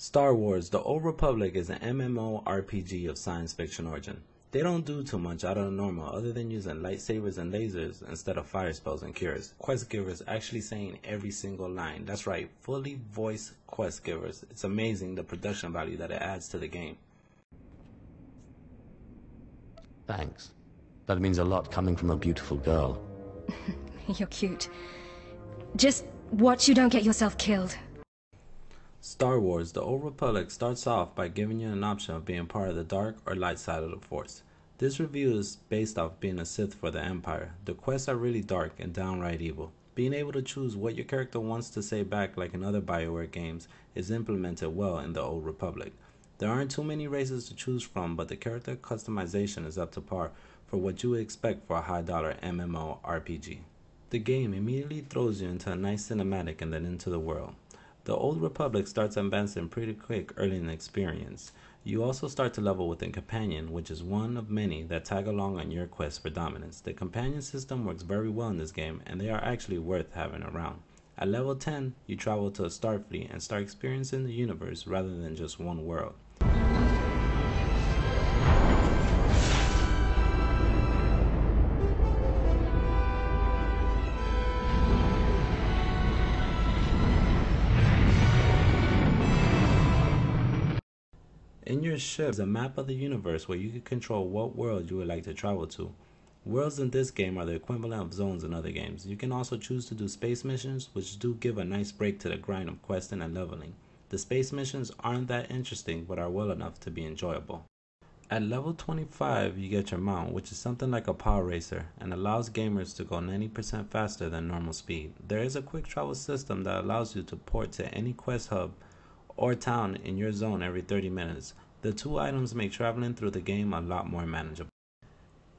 Star Wars: The Old Republic is an MMORPG of science fiction origin. They don't do too much out of the normal other than using lightsabers and lasers instead of fire spells and cures. Quest givers actually saying every single line. That's right, fully voiced quest givers. It's amazing the production value that it adds to the game. Thanks. That means a lot coming from a beautiful girl. You're cute. Just watch you don't get yourself killed. Star Wars: The Old Republic starts off by giving you an option of being part of the dark or light side of the Force. This review is based off being a Sith for the Empire. The quests are really dark and downright evil. Being able to choose what your character wants to say back like in other BioWare games is implemented well in the Old Republic. There aren't too many races to choose from, but the character customization is up to par for what you would expect for a high-dollar MMORPG. The game immediately throws you into a nice cinematic and then into the world. The Old Republic starts advancing pretty quick early in the experience. You also start to level with a companion, which is one of many that tag along on your quest for dominance. The companion system works very well in this game, and they are actually worth having around. At level 10, you travel to a Starfleet and start experiencing the universe rather than just one world. In your ship is a map of the universe where you can control what world you would like to travel to. Worlds in this game are the equivalent of zones in other games. You can also choose to do space missions, which do give a nice break to the grind of questing and leveling. The space missions aren't that interesting, but are well enough to be enjoyable. At level 25, you get your mount, which is something like a power racer, and allows gamers to go 90% faster than normal speed. There is a quick travel system that allows you to port to any quest hub or town in your zone every 30 minutes. The two items make traveling through the game a lot more manageable.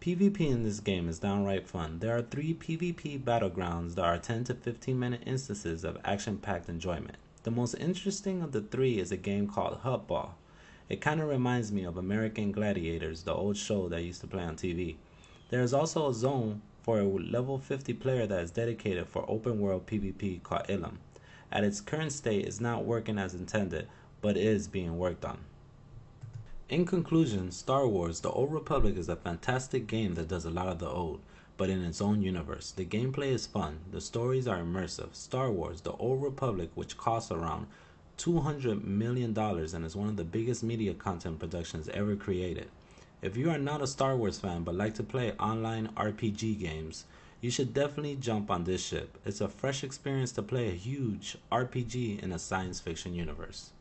PvP in this game is downright fun. There are 3 PvP battlegrounds that are 10 to 15 minute instances of action-packed enjoyment. The most interesting of the 3 is a game called Hubball. It kind of reminds me of American Gladiators, the old show that used to play on TV. There is also a zone for a level 50 player that is dedicated for open world PvP called Ilum. At its current state, it's not working as intended, but is being worked on. In conclusion, Star Wars: The Old Republic is a fantastic game that does a lot of the old, but in its own universe. The gameplay is fun, the stories are immersive. Star Wars: The Old Republic, which costs around $200 million and is one of the biggest media content productions ever created. If you are not a Star Wars fan but like to play online RPG games, you should definitely jump on this ship. It's a fresh experience to play a huge RPG in a science fiction universe.